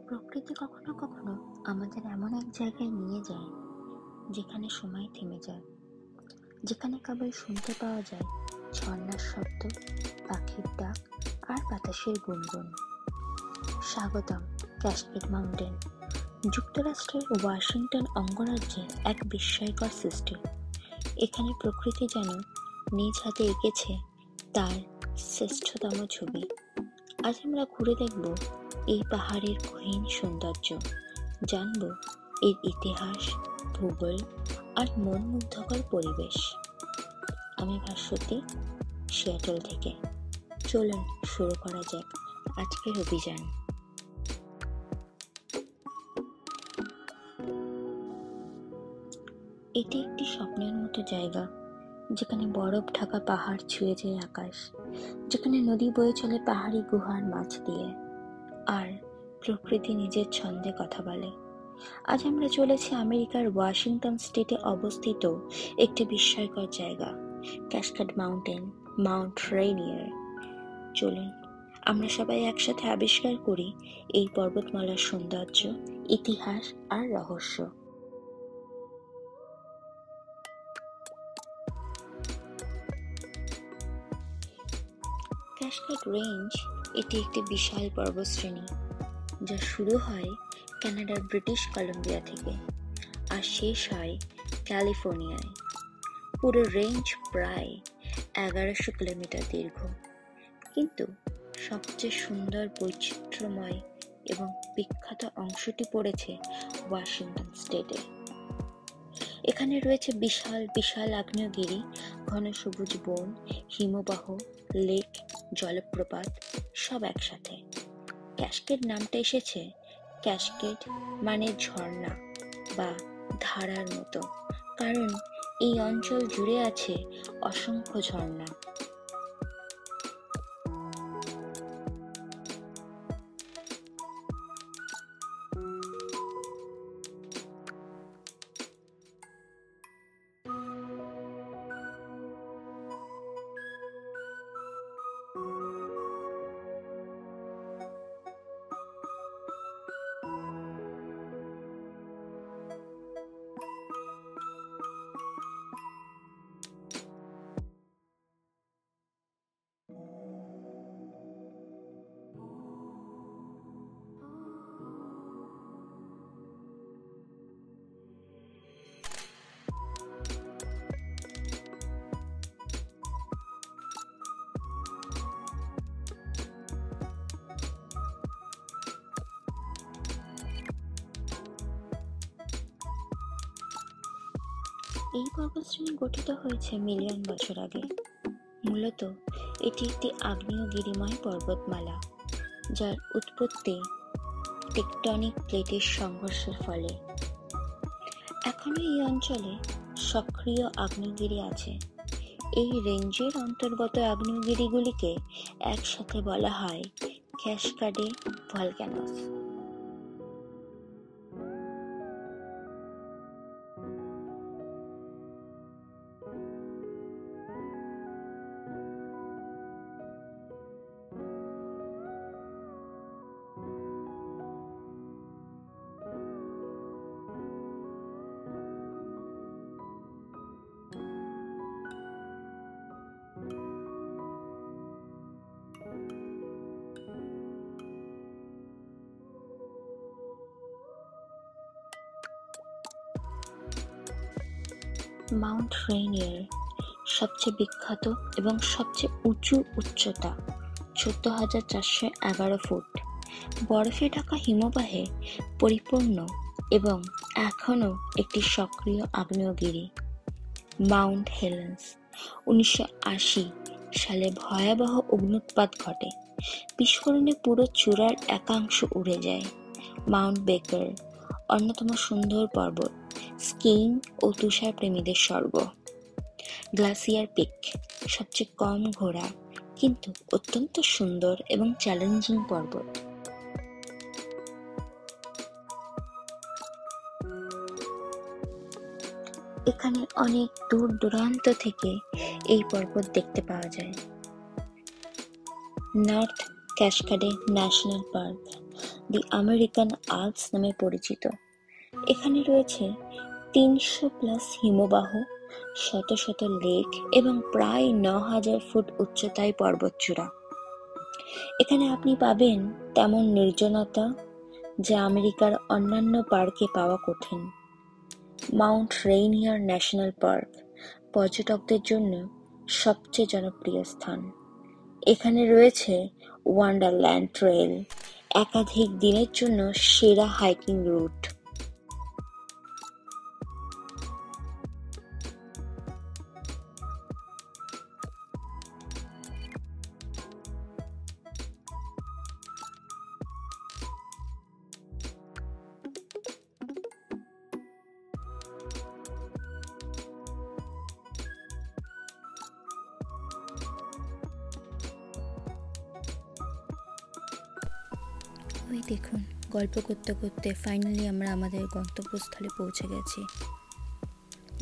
প্রকৃতি কখনো কখনো আমাদের এমন এক জায়গায় নিয়ে যায় যেখানে সময় থেমে যায়, যেখানে কেবল শুনতে পাওয়া যায় ঝর্ণার শব্দ, পাখির ডাক আর বাতাসের গুনগুন। স্বাগতম ক্যাসকেড মাউন্টেন, যুক্তরাষ্ট্রের ওয়াশিংটন অঙ্গরাজ্যে এক বিস্ময়কর সৃষ্টি। এখানে প্রকৃতি যেন নিজ হাতে এঁকেছে তার শ্রেষ্ঠতম ছবি। আজ আমরা ঘুরে দেখব এই পাহাড়ের গহীন সৌন্দর্য, জানব এর ইতিহাস, ভূগোল আর মন মুগ্ধকর পরিবেশ। আমি ভাস্বতী, সিয়াটল থেকে। চলুন শুরু করা যাক আজকের অভিযান। এটি একটি স্বপ্নের মতো জায়গা, যেখানে বরফ ঢাকা পাহাড় ছুঁয়ে যায় আকাশ, যেখানে নদী বয়ে চলে পাহাড়ি গুহার মাছ দিয়ে, আর প্রকৃতি নিজের ছন্দে কথা বলে। আজ আমরা চলেছি আমেরিকার ওয়াশিংটন স্টেটে অবস্থিত একটি বিস্ময়কর জায়গা, ক্যাসকেড মাউন্টেন, মাউন্ট রেইনিয়ার। চলুন আমরা সবাই একসাথে আবিষ্কার করি এই পর্বতমালার সৌন্দর্য, ইতিহাস আর রহস্য। ক্যাসকেড রেঞ্জ এটি একটি বিশাল পর্বতশ্রেণী যা শুরু হয় কানাডার ব্রিটিশ কলম্বিয়া থেকে আর শেষ হয় ক্যালিফোর্নিয়ায়। পুরো রেঞ্জ প্রায় 1100 কিলোমিটার দীর্ঘ, কিন্তু সবচেয়ে সুন্দর, বৈচিত্র্যময় এবং বিখ্যাত অংশটি পড়েছে ওয়াশিংটন স্টেটে। এখানে রয়েছে বিশাল বিশাল আগ্নেয়গিরি, ঘন সবুজ বন, হিমবাহ, লেক, জলপ্রপাত, সব একসাথে। ক্যাসকেড নামটা এসেছে ক্যাসকেড মানে ঝর্ণা বা ধারার মতো, কারণ এই অঞ্চল জুড়ে আছে অসংখ্য ঝর্ণা। এই পর্বতশ্রেণী গঠিত হয়েছে মিলিয়ন বছর আগে। মূলত এটি একটি আগ্নেয়গিরিময় পর্বতমালা, যার উৎপত্তি টেকটনিক প্লেটের সংঘর্ষের ফলে। এখনো এই অঞ্চলে সক্রিয় আগ্নেয়গিরি আছে। এই রেঞ্জের অন্তর্গত আগ্নেয়গিরিগুলিকে একসাথে বলা হয় ক্যাসকাডে ভলক্যানোস। মাউন্ট রেইনিয়ার সবচেয়ে বিখ্যাত এবং সবচেয়ে উঁচু উচ্চতা 14,411 ফুট, বরফে ঢাকা হিমবাহে পরিপূর্ণ এবং এখনও একটি সক্রিয় আগ্নেয়গিরি। মাউন্ট হেলেন্স 1980 সালে ভয়াবহ অগ্ন্যুৎপাত ঘটে, বিস্ফোরণে পুরো চূড়ার একাংশ উড়ে যায়। মাউন্ট বেকার অন্যতম সুন্দর পর্বত, স্কিইং ও তুষার প্রেমীদের স্বর্গ। গ্লাসিয়ার পিক সবচেয়ে কম ঘোরা কিন্তু অত্যন্ত সুন্দর এবং চ্যালেঞ্জিং পর্বত। এখানে অনেক দূর দূরান্ত থেকে এই পর্বত দেখতে পাওয়া যায়। নর্থ ক্যাসকাডে National Park the American Alps নামে পরিচিত। এখানে রয়েছে 300+ হিমবাহ, শত শত লেক এবং প্রায় 9,000 ফুট উচ্চতায় পর্বতচূড়া। এখানে আপনি পাবেন তেমন নির্জনতা যা আমেরিকার অন্যান্য পার্কে পাওয়া কঠিন। মাউন্ট রেইনিয়ার ন্যাশনাল পার্ক পর্যটকদের জন্য সবচেয়ে জনপ্রিয় স্থান। এখানে রয়েছে ওয়ান্ডারল্যান্ড ট্রেল, একাধিক দিনের জন্য সেরা হাইকিং রুট। ওই দেখুন, গল্প করতে করতে ফাইনালি আমরা আমাদের গন্তব্যস্থলে পৌঁছে গেছি,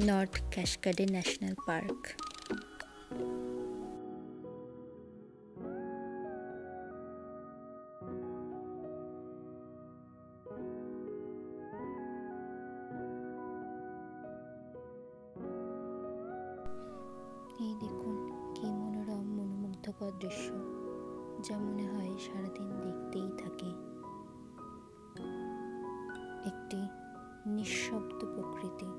নর্থ ক্যাসকেড ন্যাশনাল পার্ক। এই দেখুন, কি মনোরম মনোমুগ্ধকর দৃশ্য, যা মনে হয় সারাদিন দেখতেই থাকে। একটি নিঃশব্দ প্রকৃতি।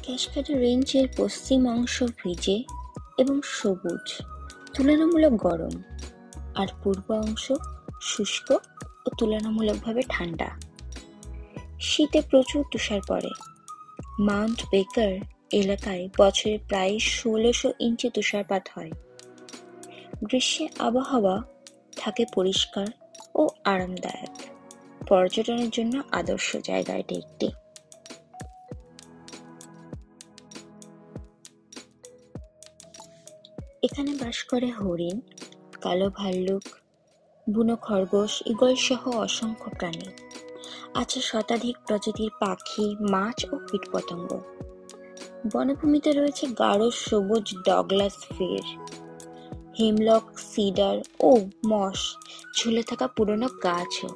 ক্যাসকেড রেঞ্জের পশ্চিম অংশ ভিজে এবং সবুজ, তুলনামূলক গরম, আর পূর্ব অংশ শুষ্ক ও তুলনামূলকভাবে ঠান্ডা। শীতে প্রচুর তুষার পড়ে। মাউন্ট বেকার এলাকায় বছরে প্রায় ১৬০০ ইঞ্চি তুষারপাত হয়। গ্রীষ্মে আবহাওয়া থাকে পরিষ্কার ও আরামদায়ক। পর্যটনের জন্য আদর্শ জায়গা এটি একটি। এখানে বাস করে হরিণ, কালো ভাল্লুক, বুনো খরগোশ, ঈগল সহ অসংখ্য প্রাণী। আছে শতাধিক প্রজাতির পাখি, মাছ ও কীটপতঙ্গ। বনভূমিতে রয়েছে গাঢ় সবুজ ডগলাস ফির, হেমলক, সিডার ও মস ঝুলে থাকা পুরনো গাছও।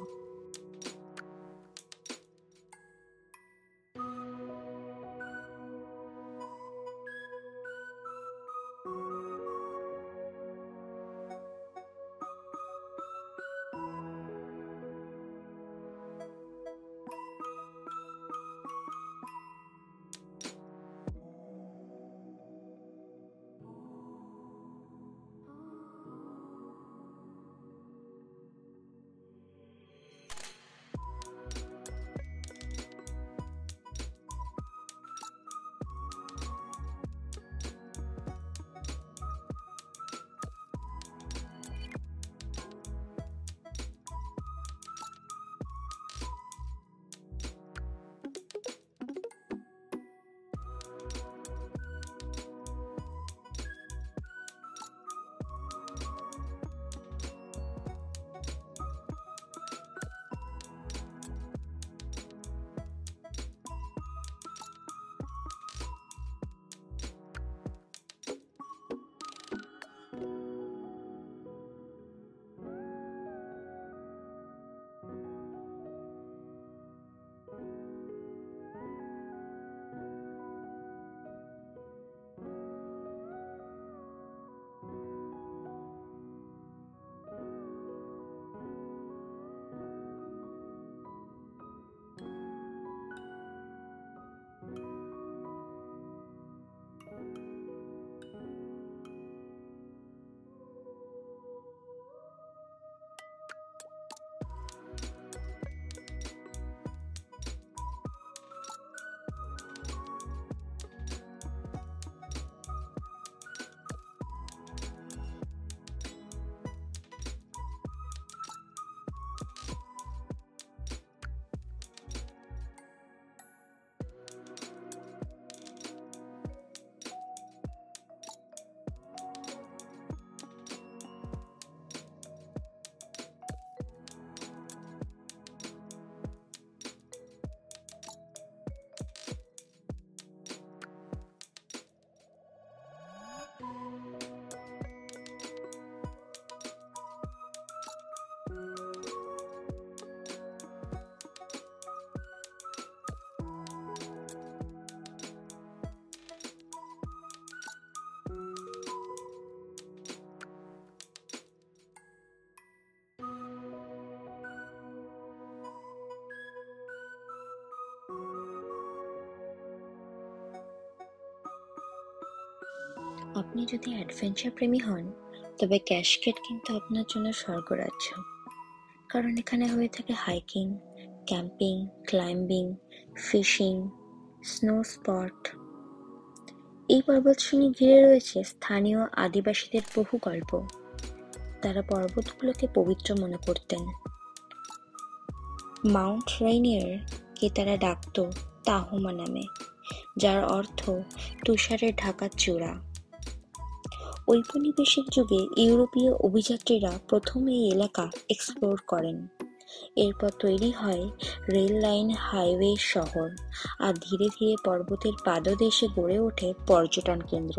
আপনি যদি অ্যাডভেঞ্চার প্রেমী হন, তবে ক্যাশকেড কিন্তু আপনার জন্য স্বর্গরাজ্য। কারণ এখানে হয়ে থাকে hiking, camping, climbing, fishing, snow spot. এই পর্বতশ্রেণী ঘিরে রয়েছে স্থানীয় আদিবাসীদের বহু গল্প। তারা পর্বতগুলোকে পবিত্র মনে করতেন। মাউন্ট রেইনিয়ার কে তারা ডাকত তাহুমা নামে, যার অর্থ তুষারের ঢাকা চূড়া। ঔপনিবেশিক যুগে ইউরোপীয় অভিযাত্রীরা প্রথম এই এলাকা এক্সপ্লোর করেন। এরপর তৈরি হয় রেল লাইন, হাইওয়ে, শহর, আর ধীরে ধীরে পর্বতের পাদদেশে গড়ে ওঠে পর্যটন কেন্দ্র।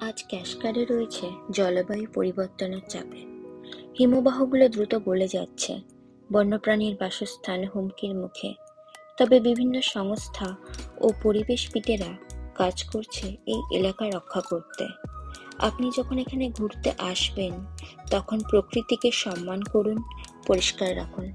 আজ ক্যাশকাডে রয়েছে জলবায়ু পরিবর্তনের চাপে। হিমবাহগুলো দ্রুত গলে যাচ্ছে, বন্যপ্রাণীর বাসস্থান হুমকির মুখে। তবে বিভিন্ন সংস্থা ও পরিবেশবিদেরা কাজ করছে এই এলাকা রক্ষা করতে। আপনি যখন এখানে ঘুরতে আসবেন, তখন প্রকৃতিকে সম্মান করুন, পরিষ্কার রাখুন।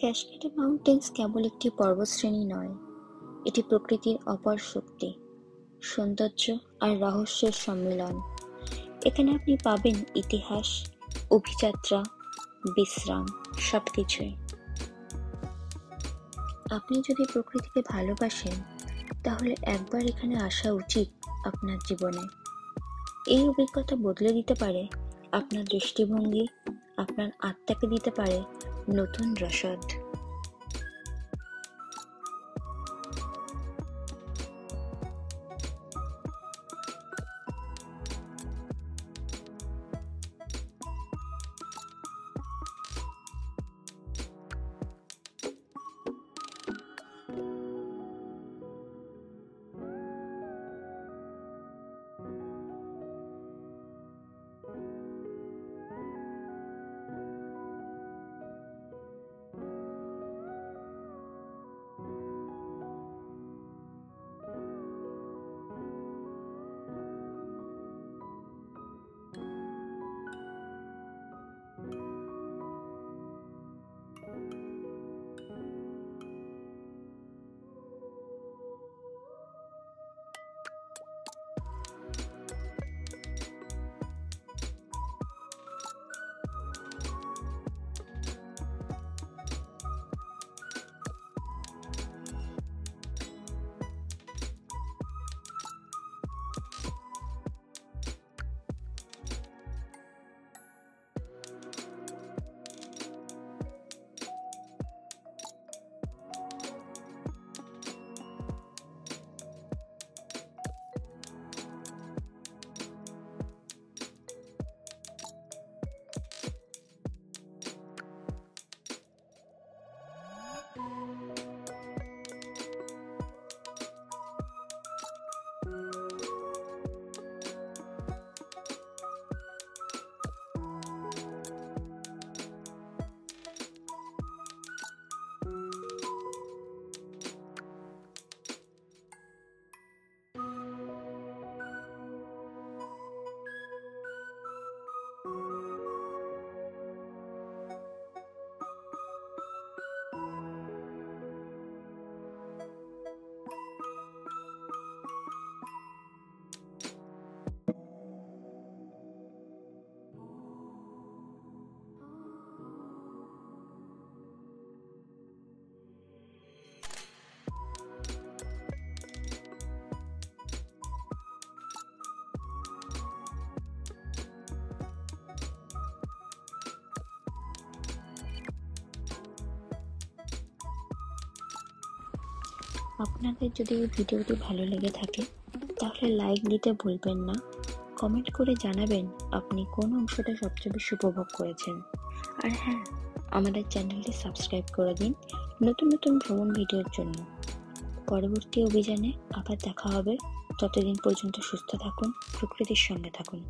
ক্যাসকেড মাউন্টেন্স কেবল একটি পর্বতশ্রেণী নয়, এটি প্রকৃতির অপার শক্তি, সৌন্দর্য আর রহস্যের সম্মিলন। এখানে আপনি পাবেন ইতিহাস, অভিযাত্রা, বিশ্রাম, সবকিছুই। আপনি যদি প্রকৃতিকে ভালোবাসেন তাহলে একবার এখানে আসা উচিত আপনার জীবনে। এই অভিজ্ঞতা বদলে দিতে পারে আপনার দৃষ্টিভঙ্গি, আপনার আত্মাকে দিতে পারে নতুন রসদ। আপনাদের যদি এই ভিডিওটি ভালো লেগে থাকে তাহলে লাইক দিতে ভুলবেন না। কমেন্ট করে জানাবেন আপনি কোন অংশটা সবচেয়ে বেশি উপভোগ করেছেন। আর হ্যাঁ, আমাদের চ্যানেলটি সাবস্ক্রাইব করে দিন নতুন নতুন ভ্রমণ ভিডিওর জন্য। পরবর্তী অভিযানে আবার দেখা হবে। ততদিন পর্যন্ত সুস্থ থাকুন, প্রকৃতির সঙ্গে থাকুন।